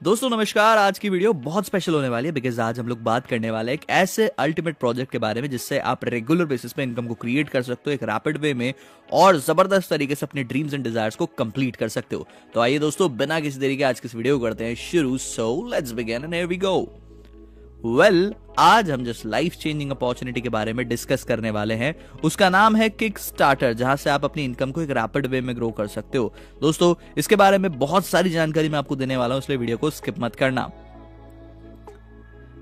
दोस्तों नमस्कार। आज की वीडियो बहुत स्पेशल होने वाली है बिकॉज आज हम लोग बात करने वाले हैं एक ऐसे अल्टीमेट प्रोजेक्ट के बारे में जिससे आप रेगुलर बेसिस पे इनकम को क्रिएट कर सकते हो एक रैपिड वे में और जबरदस्त तरीके से अपने ड्रीम्स एंड डिजायर्स को कंप्लीट कर सकते हो। तो आइए दोस्तों बिना किसी देरी के आज की इस वीडियो को करते हैं शुरू। So let's begin and here we go. आज हम जिस लाइफ चेंजिंग अपॉर्चुनिटी के बारे में डिस्कस करने वाले हैं उसका नाम है किक स्टार्टर, जहां से आप अपनी इनकम को एक रैपिड वे में ग्रो कर सकते हो। दोस्तों इसके बारे में बहुत सारी जानकारी मैं आपको देने वाला हूं, इसलिए वीडियो को स्किप मत करना।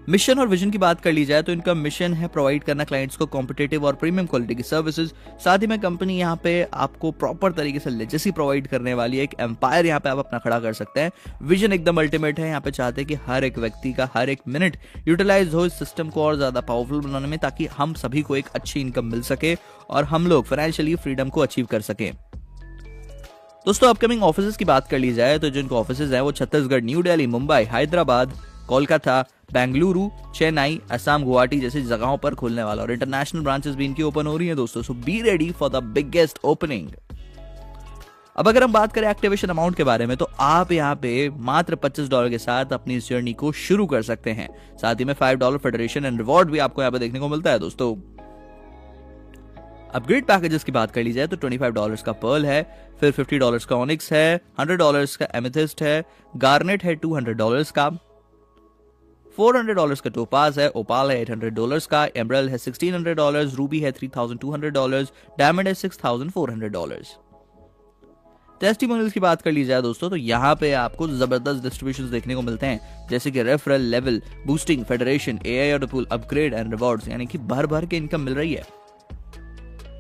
मिशन और विजन की बात कर ली जाए तो इनका मिशन है प्रोवाइड करना क्लाइंट्स को कॉम्पिटिटिव और प्रीमियम क्वालिटी की सर्विसेज। साथ ही में कंपनी यहाँ पे आपको प्रॉपर तरीके से लेजेसी प्रोवाइड करने वाली है, एक एम्पायर यहाँ पे आप अपना खड़ा कर सकते हैं। विजन एकदम अल्टीमेट है, यहाँ पे चाहते हैं कि हर एक व्यक्ति का हर एक मिनट यूटिलाइज हो इस सिस्टम को और ज्यादा पावरफुल बनाने में, ताकि हम सभी को एक अच्छी इनकम मिल सके और हम लोग फाइनेंशियली फ्रीडम को अचीव कर सके। दोस्तों अपकमिंग ऑफिसेज की बात कर ली जाए तो जिनको ऑफिसेज हैं वो छत्तीसगढ़, न्यू दिल्ली, मुंबई, हैदराबाद, कोलकाता, बेंगलुरु, चेन्नई, असम, गुवाहाटी जैसी जगहों पर खुलने वाला और इंटरनेशनल ब्रांचेस भी इनकी ओपन हो रही हैं दोस्तों। So be ready for the biggest opening. अब अगर हम बात करें एक्टिवेशन अमाउंट के बारे में तो आप यहाँ पे मात्र $25 के साथ अपनी इस जर्नी को शुरू कर सकते हैं। साथ ही में $5 फेडरेशन एंड रिवॉर्ड भी आपको यहाँ पे देखने को मिलता है दोस्तों। अपग्रेड पैकेजेस की बात कर ली जाए तो $25 का पर्ल है, फिर $50 का ऑनिक्स है, $100 का एमेथिस्ट है, गार्नेट है $200 का, $400 का टोपाज है, ओपाल है $800 का, एमरल्ड है $1600, रूबी है $3200, डायमंड है $6400। टेस्टिमोनियल्स की बात कर ली जाए दोस्तों तो यहाँ पे आपको जबरदस्त डिस्ट्रीब्यूशंस देखने को मिलते हैं, जैसे कि referral, level, boosting, federation, AI और पूल, अपग्रेड एंड रिवॉर्ड्स, यानी कि भर भर के इनकम मिल रही है।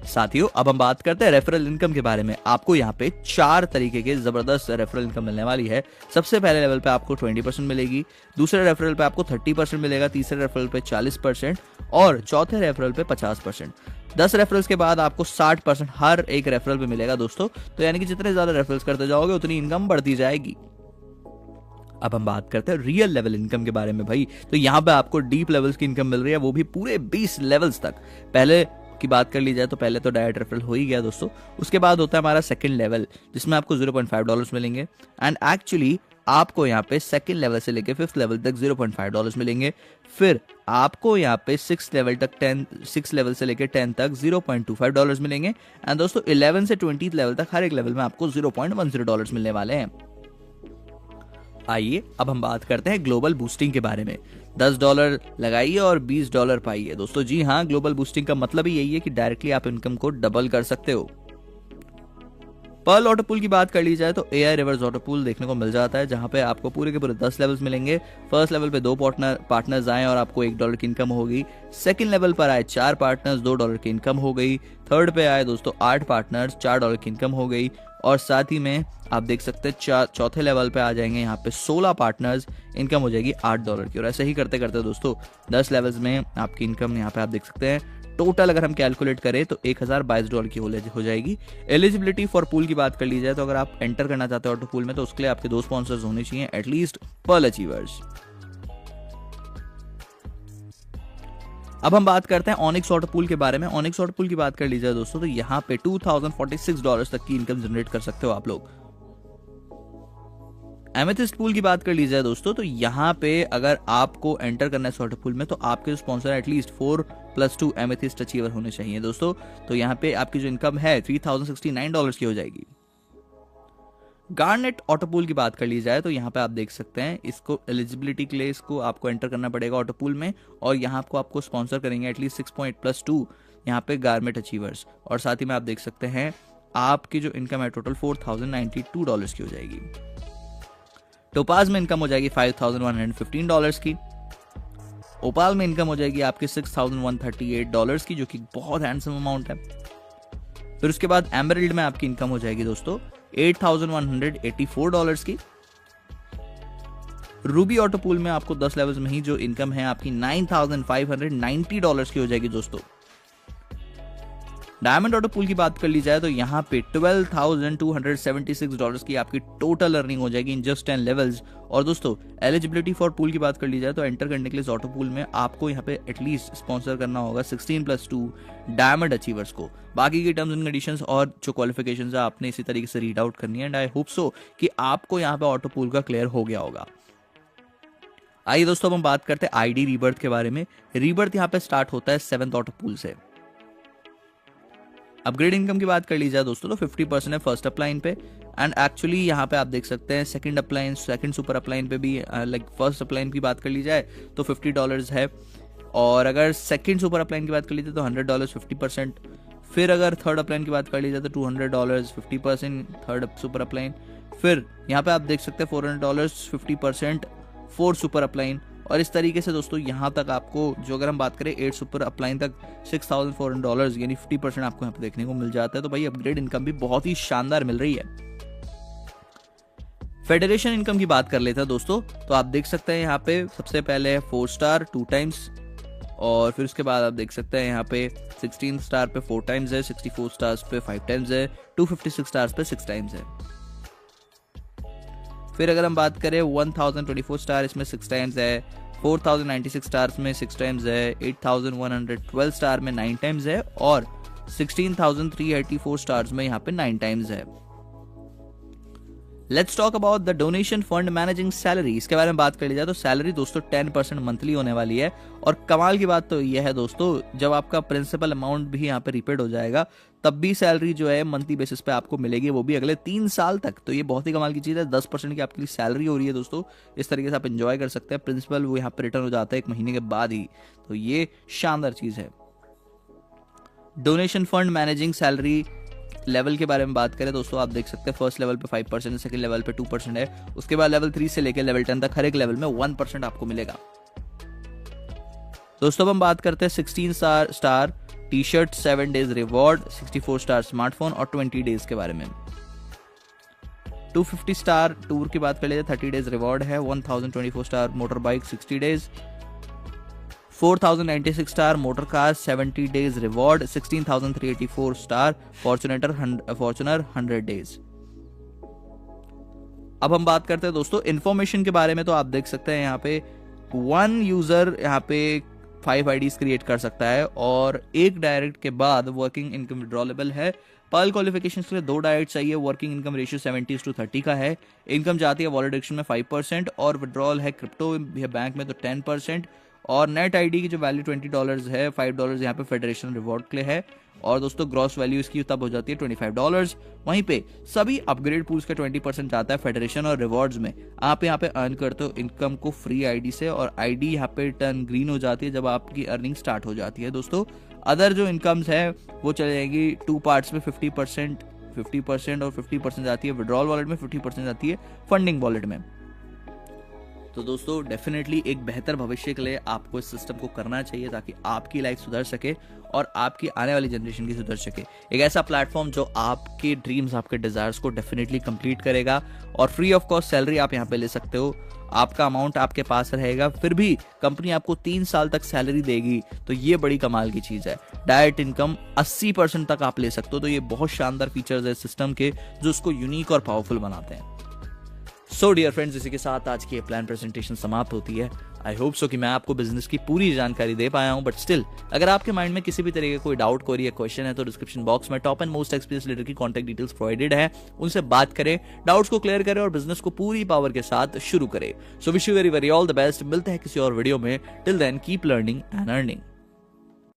साथियों अब हम बात करते हैं रेफरल इनकम के बारे में। आपको यहाँ पे 4 तरीके के जबरदस्त रेफरल इनकम मिलने वाली है। सबसे पहले लेवल पे आपको 20% मिलेगी, दूसरे रेफरल पे आपको 30% मिलेगा, तीसरे रेफरल पे 40% और चौथे रेफरल पे 50%। 10 रेफरल्स के बाद आपको 60% हर एक रेफरल पे मिलेगा दोस्तों। तो यानी कि जितने ज्यादा रेफरल्स करते जाओगे उतनी इनकम बढ़ती जाएगी। अब हम बात करते हैं रियल लेवल इनकम के बारे में भाई। तो यहाँ पे आपको डीप लेवल्स की इनकम मिल रही है, वो भी पूरे 20 लेवल्स तक। पहले की बात कर ली जाए तो पहले तो डायरेक्ट रेफरल हो ही गया दोस्तों। उसके बाद होता है हमारा सेकंड लेवल, जिसमें आपको $0.5 मिलेंगे एंड एक्चुअली आपको यहाँ पे सेकंड लेवल से लेके 5th लेवल तक $0.5 मिलेंगे। फिर आपको यहाँ पे 6 लेवल से लेके 10 तक $0.25 मिलेंगे एंड दोस्तों 11 से 20th लेवल तक हर एक लेवल में आपको $0.10 मिलने वाले हैं। आइए अब हम बात करते हैं ग्लोबल बूस्टिंग के बारे में। $10 लगाइए और $20 पाइए दोस्तों। जी हाँ, ग्लोबल बूस्टिंग का मतलब ही यही है कि डायरेक्टली आप इनकम को डबल कर सकते हो। पर्ल ऑटो पूल की बात कर ली जाए तो एआई रिवर्स ऑटो पूल देखने को मिल जाता है, जहां पे आपको पूरे के पूरे 10 लेवल्स मिलेंगे। फर्स्ट लेवल पे 2 पार्टनर्स आए और आपको $1 की इनकम होगी। सेकंड लेवल पर आए 4 पार्टनर्स, $2 की इनकम हो गई। थर्ड पे आए दोस्तों 8 पार्टनर्स, $4 की इनकम हो गई। और साथ ही में आप देख सकते हैं चौथे लेवल पे आ जाएंगे यहाँ पे 16 पार्टनर्स, इनकम हो जाएगी $8 की। और ऐसे ही करते करते दोस्तों 10 लेवल्स में आपकी इनकम यहाँ पे आप देख सकते हैं टोटल अगर हम कैलकुलेट करें तो $1022 की हो जाएगी। एलिजिबिलिटी फॉर पूल की बात कर ली जाए तो अगर आप एंटर करना चाहते हो ऑटो पूल में तो उसके लिए आपके 2 स्पॉन्सर्स होने चाहिए एटलीस्ट पर्ल अचीवर्स। अब हम बात करते हैं ऑनिक्स ऑटो पूल के बारे में। ऑनिक्स ऑटो पूल की बात कर ली जाए दोस्तों तो यहाँ पे $2046 तक की इनकम जनरेट कर सकते हो आप लोग। एमेथिस्ट पूल की बात कर ली जाए दोस्तों तो यहाँ पे अगर आपको एंटर करना है ऑटो पूल में तो आपके स्पॉन्सर एटलीस्ट 4+2 एमेथिस्ट अचीवर होने चाहिए दोस्तों। तो यहाँ पे आपकी जो इनकम है $3069 की हो जाएगी। गार्नेट ऑटो पूल की बात कर ली जाए तो यहाँ पे आप देख सकते हैं इसको एलिजिबिलिटी के लिए इसको आपको एंटर करना पड़ेगा ऑटो पूल में और यहाँ आपको स्पॉन्सर करेंगे एटलीस्ट 6+2 यहाँ पे गार्नेट अचीवर्स। और साथ ही में आप देख सकते हैं आपकी जो इनकम है टोटल $4092 की हो जाएगी। टोपाज में इनकम हो जाएगी $5115 की। ओपाल में इनकम हो जाएगी आपकी $6138 की, जो कि बहुत हैंडसम अमाउंट है। फिर उसके बाद एमरल्ड में आपकी इनकम हो जाएगी दोस्तों $8184 की। रूबी ऑटो पूल में आपको 10 लेवल्स में ही जो इनकम है आपकी $9590 की हो जाएगी दोस्तों। डायमंड ऑटो पूल की बात कर ली जाए तो यहाँ पे $12,276 की आपकी टोटल अर्निंग हो जाएगी इन जस्ट 10 लेवल्स। और दोस्तों एलिजिबिलिटी फॉर पूल की बात कर ली जाए तो एंटर करने के लिए ऑटो पूल में आपको यहाँ पे एटलीस्ट स्पॉन्सर करना होगा 16+2 डायमंड अचीवर्स को। बाकी की टर्म्स एंड कंडीशंस और जो क्वालिफिकेशंस है आपने इसी तरीके से रीड आउट करनी है एंड आई होप सो कि आपको यहाँ पे ऑटो पूल का क्लियर हो गया होगा। आइए दोस्तों अब हम बात करते हैं आईडी रीबर्थ के बारे में। रीबर्थ यहाँ पे स्टार्ट होता है 7th ऑटो पूल से। अपग्रेड इनकम की बात कर ली जाए दोस्तों तो 50% है फर्स्ट अपलाइन पे, एंड एक्चुअली यहाँ पे आप देख सकते हैं second upline, second super upline पे भी लाइक फर्स्ट अपलाइन की बात कर ली जाए तो $50 है, और अगर सेकंड सुपर अपलाइन की बात कर ली जाए तो $100 50%। फिर अगर थर्ड अपलाइन की बात कर ली जाए तो $200 50% थर्ड सुपर अपलाइन। फिर यहाँ पे आप देख सकते हैं $400 50% फोर्थ सुपर अपलाइन, और इस तरीके से दोस्तों यहाँ तक आपको जो अगर हम बात करें 8 सुपर अपलाइन तक $6,400 यानी 50% आपको यहाँ पे देखने को मिल जाता है। तो भाई अपग्रेड इनकम भी बहुत ही शानदार मिल रही है। फेडरेशन इनकम की बात कर लेते हैं दोस्तों, तो आप देख सकते हैं यहाँ पे सबसे पहले है 4 स्टार 2 टाइम्स, और फिर उसके बाद आप देख सकते हैं यहाँ पे 16 स्टार पे 4 टाइम्स है, 64 स्टार्स पे 5 टाइम्स है, 256 स्टार्स पे 6 टाइम्स है। फिर अगर हम बात करें 1024 स्टार, इसमें 6 टाइम्स है, 4096 स्टार्स में 6 टाइम्स है, 8112 स्टार में 9 टाइम्स है, और 16384 स्टार्स में यहाँ पे 9 टाइम्स है। Let's talk about the donation fund managing salary. इसके बारे में बात कर ली जाए तो सैलरी दोस्तों 10% मंथली होने वाली है, और कमाल की बात तो यह है दोस्तों जब आपका प्रिंसिपल अमाउंट भी यहाँ पे रिपेड हो जाएगा तब भी सैलरी जो है मंथली बेसिस पे आपको मिलेगी, वो भी अगले 3 साल तक। तो ये बहुत ही कमाल की चीज़ है, 10% की आपके लिए सैलरी हो रही है दोस्तों। इस तरीके से आप एंजॉय कर सकते हैं, प्रिंसिपल वो यहाँ पे रिटर्न हो जाता है 1 महीने के बाद ही, तो ये शानदार चीज़ है। Donation fund managing salary level के बारे में बात करें दोस्तों, आप देख सकते हैं फर्स्ट लेवल पे 5%, सेकंड लेवल पे 2% है, उसके बाद लेवल 3 से लेकर लेवल 10 तक हर एक लेवल में 1% आपको मिलेगा। दोस्तों अब हम बात करते हैं 16 star T shirt 7 days reward, 64 star smartphone और 20 डेज के बारे में। 250 स्टार टूर की बात कर लेते 30 डेज रिवॉर्ड है, 1024 star motor bike 60 days, 4096 star motor car 70 days reward, 16384 star Fortuner 100 days. अब हम बात करते हैं दोस्तों इन्फॉर्मेशन के बारे में, तो आप देख सकते हैं यहाँ पे 1 यूजर यहाँ पे 5 आईडीज क्रिएट कर सकता है, और एक डायरेक्ट के बाद वर्किंग इनकम विड्रॉलेबल है। पर्ल क्वालिफिकेशन के लिए 2 डायरेक्ट चाहिए, वर्किंग इनकम रेशियो 70:30 का है, इनकम जाती है वॉलेट डिडक्शन में 5%, और विड्रॉल है क्रिप्टो या बैंक में तो 10%, और नेट आईडी की जो वैल्यू $20 है, $5 यहाँ पे फेडरेशन रिवॉर्ड के लिए है, और दोस्तों ग्रॉस वैल्यू इसकी तब हो जाती है $25। वहीं पे सभी अपग्रेड पूल्स का 20% जाता है फेडरेशन और रिवॉर्ड्स में। आप यहाँ पे अर्न करते हो इनकम को फ्री आईडी से, और आईडी यहाँ पे टर्न ग्रीन हो जाती है जब आपकी अर्निंग स्टार्ट हो जाती है दोस्तों। अदर जो इनकम्स है वो चले जाएंगी 2 पार्ट्स में, 50% और 50% जाती है विड्रॉल वॉलेट में, 50% जाती है फंडिंग वॉलेट में। तो दोस्तों डेफिनेटली एक बेहतर भविष्य के लिए आपको इस सिस्टम को करना चाहिए ताकि आपकी लाइफ सुधर सके और आपकी आने वाली जनरेशन की सुधर सके। एक ऐसा प्लेटफॉर्म जो आपके ड्रीम्स, आपके डिजायर्स को डेफिनेटली कंप्लीट करेगा, और फ्री ऑफ कॉस्ट सैलरी आप यहाँ पे ले सकते हो। आपका अमाउंट आपके पास रहेगा, फिर भी कंपनी आपको 3 साल तक सैलरी देगी, तो ये बड़ी कमाल की चीज है। डायरेक्ट इनकम 80% तक आप ले सकते हो, तो ये बहुत शानदार फीचर्स है सिस्टम के जो उसको यूनिक और पावरफुल बनाते हैं। सो डियर फ्रेंड्स, इसी के साथ आज की प्लान प्रेजेंटेशन समाप्त होती है। आई होप सो कि मैं आपको बिजनेस की पूरी जानकारी दे पाया हूं, बट स्टिल अगर आपके माइंड में किसी भी तरह का कोई डाउट, क्वेरी या क्वेश्चन है तो डिस्क्रिप्शन बॉक्स में top and most experience leader की कॉन्टैक्ट डिटेल्स प्रोवाइडेड है, उनसे बात करें, डाउट्स को क्लियर करें और बिजनेस को पूरी पावर के साथ शुरू करें। So wish you very very all the best. मिलते हैं किसी और वीडियो में। Till then keep learning and earning.